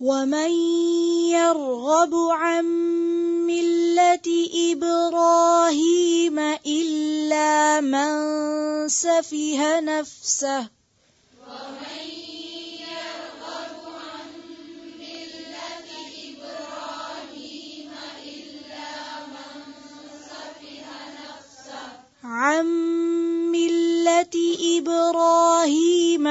ومن يرغب عن ملة إبراهيم إلا من سفه نفسه عن ملة إبراهيم.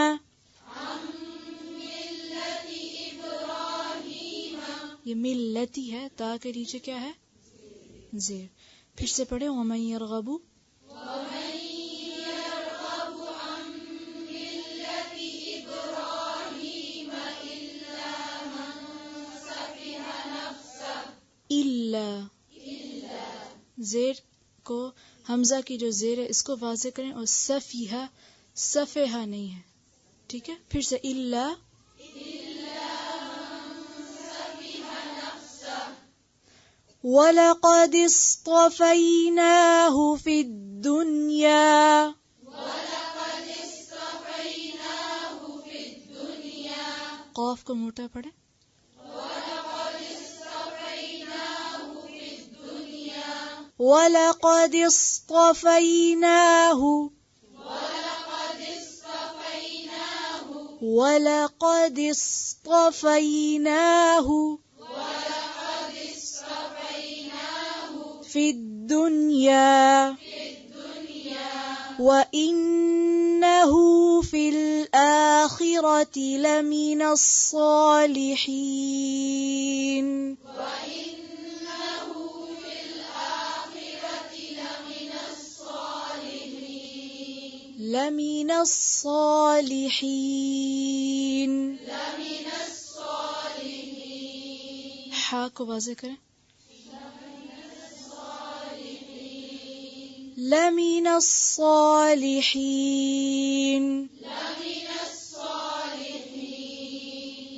یہ ملتی ہے، تا کے نیچے کیا ہے؟ زیر. پھر سے پڑھیں. ومن یرغب الا، زیر کو حمزہ کی جو زیر ہے اس کو واضح کریں، اور سفیہہ سفیہہ نہیں ہے، ٹھیک ہے. پھر سے الا وَلَقَدِ اصْطَفَيْنَاهُ فِي الدُّنْيَا. قاف کو موٹا پڑھے. وَلَقَدِ اصْطَفَيْنَاهُ وَلَقَدِ اصْطَفَيْنَاهُ فِي الدُّنْيَا وَإِنَّهُ فِي الْآخِرَةِ لَمِنَ الصَّالِحِينَ. لَمِنَ الصَّالِحِينَ. ہا کو واضح کریں. لَمِنَ الصَّالِحِينَ.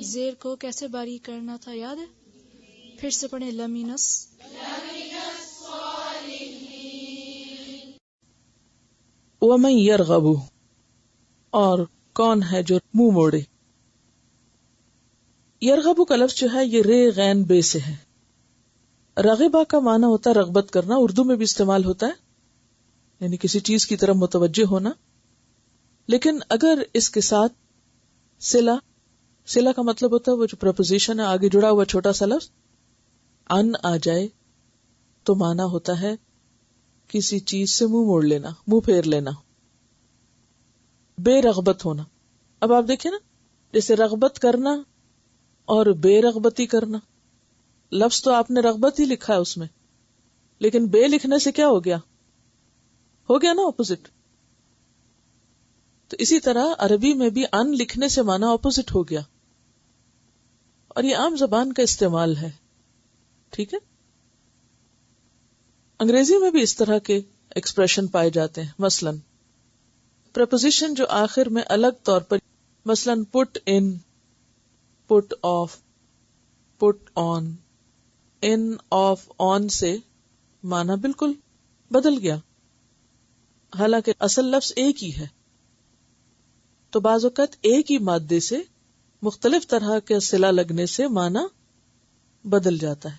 زیر کو کیسے باریک کرنا تھا یاد ہے؟ پھر سے پڑھیں. لَمِنَ ومن یرغب، اور کون ہے جو منہ موڑے. یرغب کا لفظ جو ہے یہ رے غین بے سے ہے. رغبہ کا معنی ہوتا ہے رغبت کرنا، اردو میں بھی استعمال ہوتا ہے، یعنی کسی چیز کی طرف متوجہ ہونا. لیکن اگر اس کے ساتھ صلہ کا مطلب ہوتا ہے وہ جو پریپوزیشن ہے آگے جڑا ہوا چھوٹا سا لفظ ان آ جائے تو معنی ہوتا ہے کسی چیز سے منہ موڑ لینا، منہ پھیر لینا، بے رغبت ہونا. اب آپ دیکھیں نا، جیسے رغبت کرنا اور بے رغبتی کرنا، لفظ تو آپ نے رغبت ہی لکھا ہے اس میں، لیکن بے لکھنے سے کیا ہو گیا نا اپوزٹ. تو اسی طرح عربی میں بھی ان لکھنے سے معنی اپوزٹ ہو گیا، اور یہ عام زبان کا استعمال ہے. ٹھیک ہے. انگریزی میں بھی اس طرح کے ایکسپریشن پائے جاتے ہیں. مثلا پریپوزیشن جو آخر میں الگ طور پر، مثلا پٹ ان، پٹ of, put on, in of آن سے معنی بالکل بدل گیا، حالانکہ اصل لفظ ایک ہی ہے. تو بعض اوقات ایک ہی مادے سے مختلف طرح کے صلہ لگنے سے معنی بدل جاتا ہے،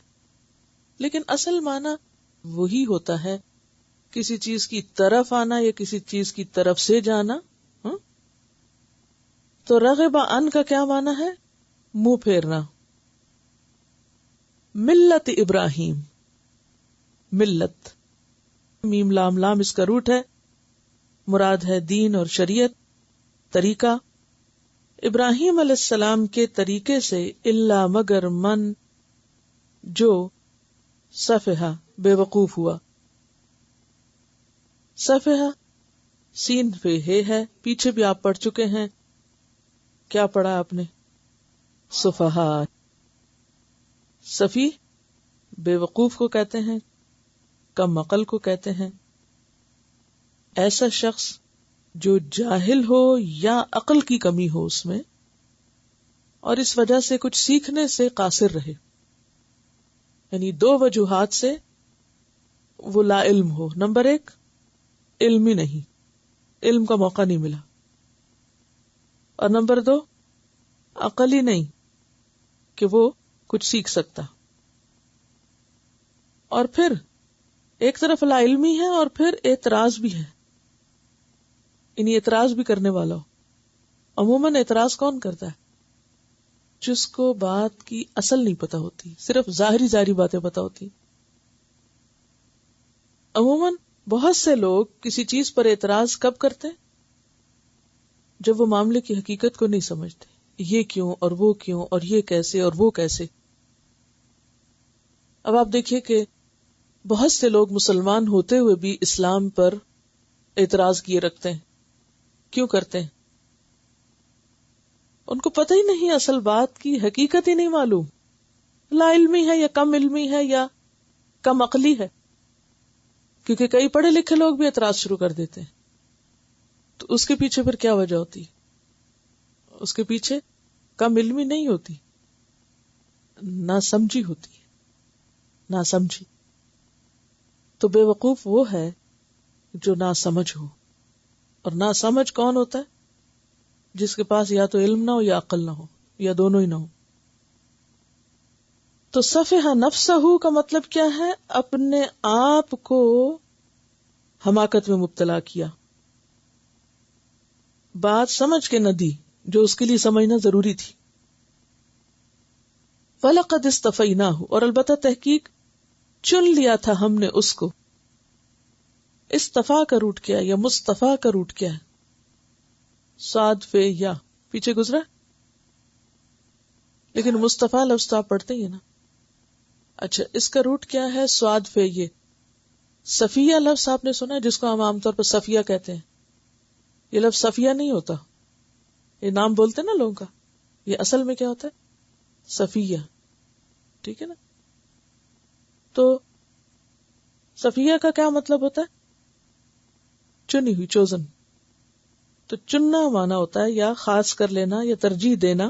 لیکن اصل معنی وہی ہوتا ہے، کسی چیز کی طرف آنا یا کسی چیز کی طرف سے جانا. تو رغب ان کا کیا معنی ہے؟ منہ پھیرنا. ملت ابراہیم، ملت میم لام لام اس کا روٹ ہے، مراد ہے دین اور شریعت، طریقہ. ابراہیم علیہ السلام کے طریقے سے الا مگر من جو سفہا بے وقوف ہوا. سفہا سین پہ ہے، پیچھے بھی آپ پڑھ چکے ہیں. کیا پڑھا آپ نے؟ سفہا. سفیہ بے وقوف کو کہتے ہیں، کم عقل کو کہتے ہیں. ایسا شخص جو جاہل ہو یا عقل کی کمی ہو اس میں، اور اس وجہ سے کچھ سیکھنے سے قاصر رہے، یعنی دو وجوہات سے وہ لا علم ہو. نمبر ایک، علم ہی نہیں، علم کا موقع نہیں ملا، اور نمبر دو، عقل ہی نہیں کہ وہ کچھ سیکھ سکتا. اور پھر ایک طرف لا علمی ہے اور پھر اعتراض بھی ہے، یعنی اعتراض بھی کرنے والا ہو. عموماً اعتراض کون کرتا ہے؟ جس کو بات کی اصل نہیں پتا ہوتی، صرف ظاہری باتیں پتا ہوتی. عموماً بہت سے لوگ کسی چیز پر اعتراض کب کرتے ہیں؟ جب وہ معاملے کی حقیقت کو نہیں سمجھتے. یہ کیوں اور وہ کیوں اور یہ کیسے اور وہ کیسے. اب آپ دیکھیے کہ بہت سے لوگ مسلمان ہوتے ہوئے بھی اسلام پر اعتراض کیے رکھتے ہیں. کیوں کرتے ہیں؟ ان کو پتہ ہی نہیں، اصل بات کی حقیقت ہی نہیں معلوم. لا علمی ہے یا کم علمی ہے یا کم عقلی ہے. کیونکہ کئی پڑھے لکھے لوگ بھی اعتراض شروع کر دیتے ہیں. تو اس کے پیچھے پھر کیا وجہ ہوتی؟ اس کے پیچھے کم علمی نہیں ہوتی، ناسمجھی ہوتی ہے. ناسمجھی تو بے وقوف وہ ہے جو ناسمجھ ہو. اور ناسمجھ کون ہوتا ہے؟ جس کے پاس یا تو علم نہ ہو یا عقل نہ ہو یا دونوں ہی نہ ہو. تو سفہ نفسہ کا مطلب کیا ہے؟ اپنے آپ کو حماقت میں مبتلا کیا، بات سمجھ کے نہ دی جو اس کے لیے سمجھنا ضروری تھی. وَلَقَدْ اسْتَفَيْنَاهُ، اور البتہ تحقیق چن لیا تھا ہم نے اس کو. استفا کا روٹ کیا یا مصطفیٰ کا روٹ کیا ہے؟ صاد فے یا پیچھے گزرا، لیکن مصطفیٰ لفظ تو آپ پڑھتے ہی ہیں نا. اچھا، اس کا روٹ کیا ہے؟ صاد فے یہ. صفیہ لفظ آپ نے سنا ہے، جس کو ہم عام طور پر صفیہ کہتے ہیں. یہ لفظ صفیہ نہیں ہوتا، یہ نام بولتے نا لوگوں کا، یہ اصل میں کیا ہوتا ہے؟ صفیہ. ٹھیک ہے نا. تو صفیہ کا کیا مطلب ہوتا ہے؟ چنی ہوئی، چوزن. تو چننا مانا ہوتا ہے یا خاص کر لینا یا ترجیح دینا.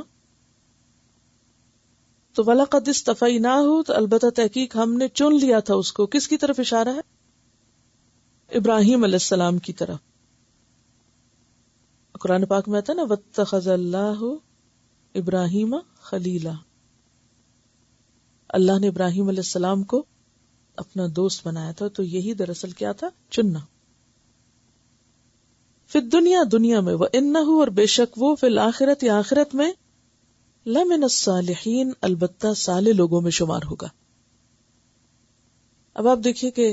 تو وَلَقَدْ اسْتَفَيْنَاهُ، تو البتہ تحقیق ہم نے چن لیا تھا اس کو. کس کی طرف اشارہ ہے؟ ابراہیم علیہ السلام کی طرف. قرآن پاک میں آتا ہے نا وَاتَّخَذَ اللَّهُ ابراہیم خلیلا. اللہ نے ابراہیم علیہ السلام کو اپنا دوست بنایا تھا. تو یہی دراصل کیا تھا؟ چننا. فی الدنیا، دنیا میں، وَإِنَّهُ، اور بے شک وہ، فی الآخرت، یا آخرت میں، لَمِنَ الصَّالِحِينَ، البتہ صالح لوگوں میں شمار ہوگا. اب آپ دیکھیے کہ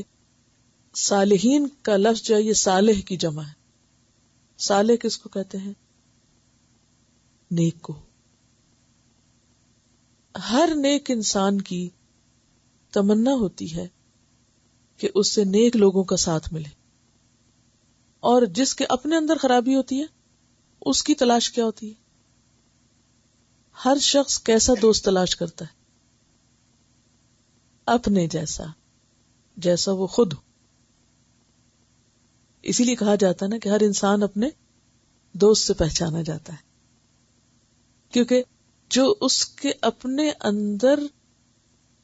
صالحین کا لفظ جو ہے یہ صالح کی جمع ہے. صالح کس کو کہتے ہیں؟ نیک کو. ہر نیک انسان کی تمنا ہوتی ہے کہ اس سے نیک لوگوں کا ساتھ ملے، اور جس کے اپنے اندر خرابی ہوتی ہے اس کی تلاش کیا ہوتی ہے؟ ہر شخص کیسا دوست تلاش کرتا ہے؟ اپنے جیسا، جیسا وہ خود ہو. اسی لیے کہا جاتا ہے نا کہ ہر انسان اپنے دوست سے پہچانا جاتا ہے، کیونکہ جو اس کے اپنے اندر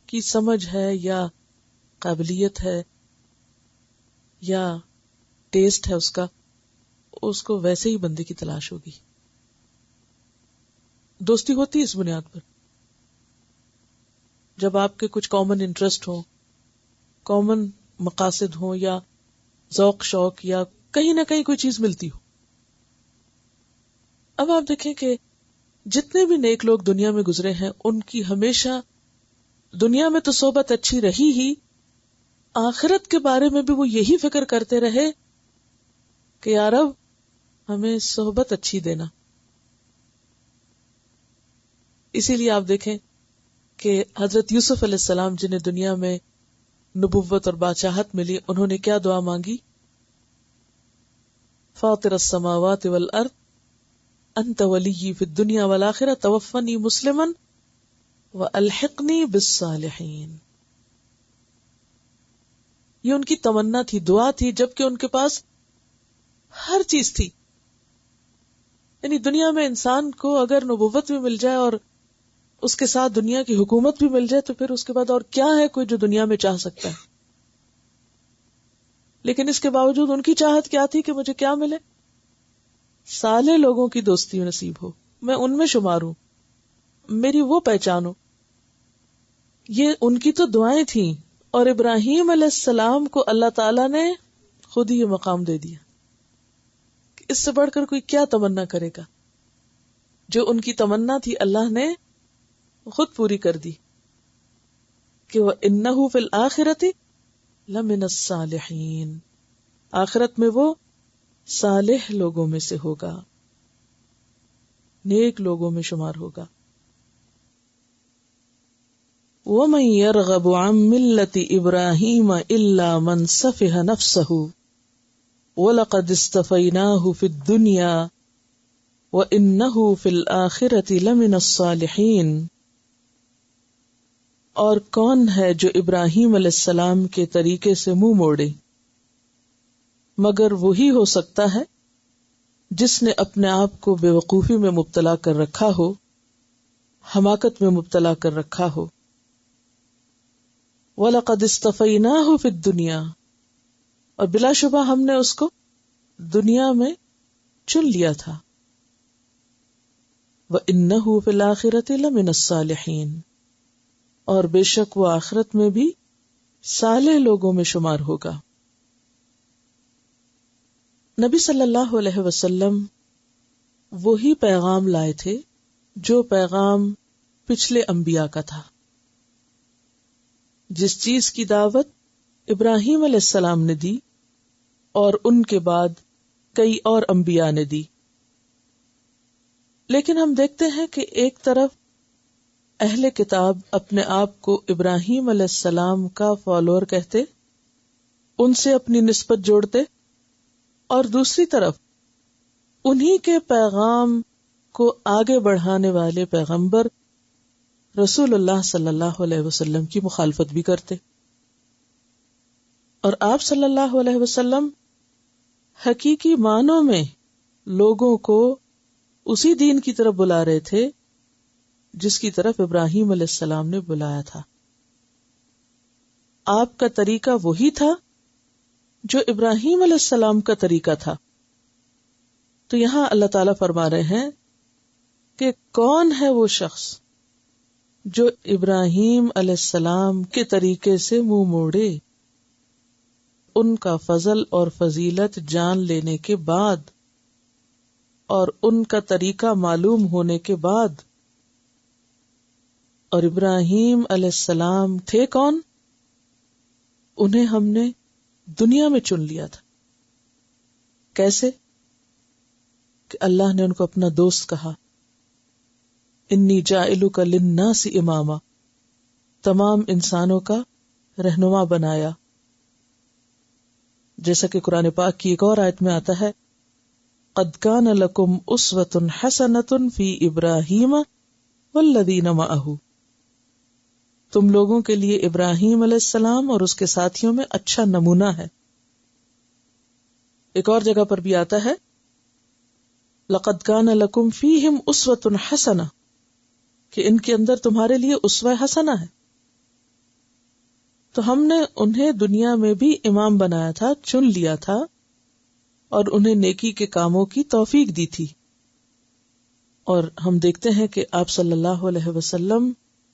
کی سمجھ ہے یا قابلیت ہے یا ٹیسٹ ہے اس کو ویسے ہی بندے کی تلاش ہوگی. دوستی ہوتی ہے اس بنیاد پر جب آپ کے کچھ کامن انٹرسٹ ہوں، کامن مقاصد ہوں، یا ذوق شوق، یا کہیں نہ کہیں کوئی چیز ملتی ہو. اب آپ دیکھیں کہ جتنے بھی نیک لوگ دنیا میں گزرے ہیں ان کی ہمیشہ دنیا میں تو صحبت اچھی رہی ہی، آخرت کے بارے میں بھی وہ یہی فکر کرتے رہے کہ یا رب ہمیں صحبت اچھی دینا. اسی لیے آپ دیکھیں کہ حضرت یوسف علیہ السلام جنہیں دنیا میں نبوت اور بادشاہت ملی، انہوں نے کیا دعا مانگی؟ فاطر السماوات والارض انت ولی فی الدنیا والآخرہ توفنی مسلما والحقنی بالصالحین. یہ ان کی تمنا تھی، دعا تھی، جبکہ ان کے پاس ہر چیز تھی. یعنی دنیا میں انسان کو اگر نبوت بھی مل جائے اور اس کے ساتھ دنیا کی حکومت بھی مل جائے تو پھر اس کے بعد اور کیا ہے کوئی جو دنیا میں چاہ سکتا ہے. لیکن اس کے باوجود ان کی چاہت کیا تھی کہ مجھے کیا ملے؟ صالح لوگوں کی دوستی نصیب ہو، میں ان میں شمار ہوں، میری وہ پہچان ہو یہ ان کی تو دعائیں تھیں، اور ابراہیم علیہ السلام کو اللہ تعالیٰ نے خود ہی یہ مقام دے دیا. اس سے بڑھ کر کوئی کیا تمنا کرے گا؟ جو ان کی تمنا تھی اللہ نے خود پوری کر دی کہ وَإِنَّهُ فِي الْآخِرَةِ لَمِنَ الصَّالِحِينَ، آخرت میں وہ صالح لوگوں میں سے ہوگا، نیک لوگوں میں شمار ہوگا. وَمَن يَرْغَبُ عَن مِّلَّةِ إِبْرَاهِيمَ إِلَّا مَن سَفِهَ نَفْسَهُ وَلَقَدِ اصْطَفَيْنَاهُ فِي الدُّنْيَا وَإِنَّهُ فِي الْآخِرَةِ لَمِنَ الصَّالِحِينَ. اور کون ہے جو ابراہیم علیہ السلام کے طریقے سے منہ موڑے، مگر وہی ہو سکتا ہے جس نے اپنے آپ کو بے وقوفی میں مبتلا کر رکھا ہو، حماقت میں مبتلا کر رکھا ہو. وَلَقَدِ اصْطَفَيْنَاهُ فِي الدُّنْيَا، اور بلا شبہ ہم نے اس کو دنیا میں چن لیا تھا. وَإِنَّهُ فِي الْآخِرَةِ لَمِنَ الصَّالِحِينَ، اور بے شک وہ آخرت میں بھی صالح لوگوں میں شمار ہوگا. نبی صلی اللہ علیہ وسلم وہی پیغام لائے تھے جو پیغام پچھلے انبیاء کا تھا. جس چیز کی دعوت ابراہیم علیہ السلام نے دی اور ان کے بعد کئی اور انبیاء نے دی. لیکن ہم دیکھتے ہیں کہ ایک طرف اہل کتاب اپنے آپ کو ابراہیم علیہ السلام کا فالوور کہتے، ان سے اپنی نسبت جوڑتے، اور دوسری طرف انہی کے پیغام کو آگے بڑھانے والے پیغمبر رسول اللہ صلی اللہ علیہ وسلم کی مخالفت بھی کرتے. اور آپ صلی اللہ علیہ وسلم حقیقی معنوں میں لوگوں کو اسی دین کی طرف بلا رہے تھے جس کی طرف ابراہیم علیہ السلام نے بلایا تھا. آپ کا طریقہ وہی تھا جو ابراہیم علیہ السلام کا طریقہ تھا. تو یہاں اللہ تعالیٰ فرما رہے ہیں کہ کون ہے وہ شخص جو ابراہیم علیہ السلام کے طریقے سے منہ موڑے، ان کا فضل اور فضیلت جان لینے کے بعد اور ان کا طریقہ معلوم ہونے کے بعد. اور ابراہیم علیہ السلام تھے کون؟ انہیں ہم نے دنیا میں چن لیا تھا. کیسے؟ کہ اللہ نے ان کو اپنا دوست کہا، انی جاعلک للناس اماما، تمام انسانوں کا رہنما بنایا. جیسا کہ قرآن پاک کی ایک اور آیت میں آتا ہے، قد کان لکم اسوۃ حسنۃ فی ابراہیم والذین معہ، تم لوگوں کے لیے ابراہیم علیہ السلام اور اس کے ساتھیوں میں اچھا نمونہ ہے. ایک اور جگہ پر بھی آتا ہے، لقد کان لکم فیہم اسوۃ حسنہ، کہ ان کے اندر تمہارے لیے اسوہ حسنہ ہے. تو ہم نے انہیں دنیا میں بھی امام بنایا تھا، چن لیا تھا، اور انہیں نیکی کے کاموں کی توفیق دی تھی. اور ہم دیکھتے ہیں کہ آپ صلی اللہ علیہ وسلم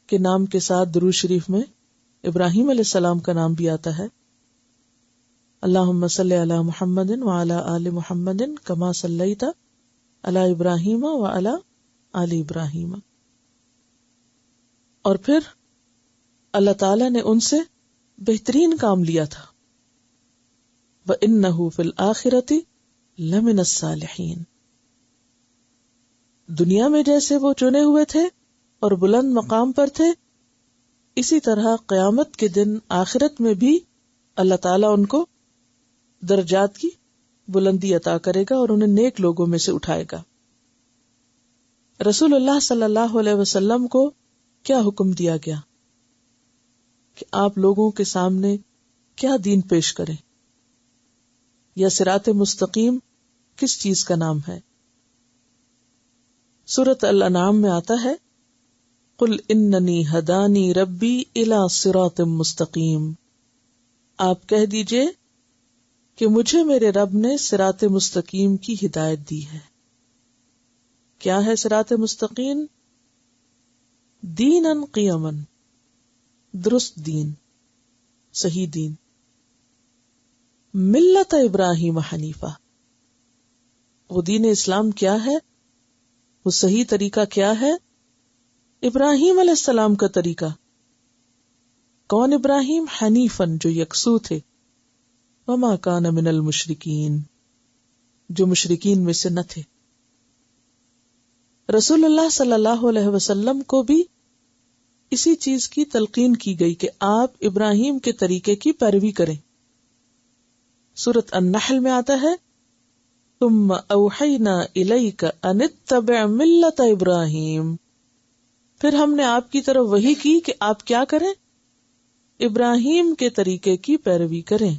کے نام کے ساتھ درود شریف میں ابراہیم علیہ السلام کا نام بھی آتا ہے. اللہم صلی علی محمد وعلی آل محمد کما صلیت علی ابراہیم وعلی آل ابراہیم. اور پھر اللہ تعالیٰ نے ان سے بہترین کام لیا تھا، وَإِنَّهُ فِي الْآخِرَةِ لَمِنَ الصَّالِحِينَ. دنیا میں جیسے وہ چنے ہوئے تھے اور بلند مقام پر تھے، اسی طرح قیامت کے دن آخرت میں بھی اللہ تعالیٰ ان کو درجات کی بلندی عطا کرے گا اور انہیں نیک لوگوں میں سے اٹھائے گا. رسول اللہ صلی اللہ علیہ وسلم کو کیا حکم دیا گیا کہ آپ لوگوں کے سامنے کیا دین پیش کریں، یا صراط مستقیم کس چیز کا نام ہے؟ سورۃ الانعام میں آتا ہے، قل اننی ہدانی ربی الی صراط مستقیم. آپ کہہ دیجئے کہ مجھے میرے رب نے صراط مستقیم کی ہدایت دی ہے. کیا ہے صراط مستقیم؟ دیناً قیماً، درست دین، صحیح دین. ملت ابراہیم حنیفہ، وہ دین اسلام کیا ہے، وہ صحیح طریقہ کیا ہے؟ ابراہیم علیہ السلام کا طریقہ. کون ابراہیم؟ حنیفن، جو یکسو تھے. وما کان من المشرکین، جو مشرکین میں سے نہ تھے. رسول اللہ صلی اللہ علیہ وسلم کو بھی اسی چیز کی تلقین کی گئی کہ آپ ابراہیم کے طریقے کی پیروی کریں. سورۃ النحل میں آتا ہے ثم اوحینا الیک ان اتبع ملت ابراہیم، پھر ہم نے آپ کی طرف وحی کی کہ آپ کیا کریں؟ ابراہیم کے طریقے کی پیروی کریں.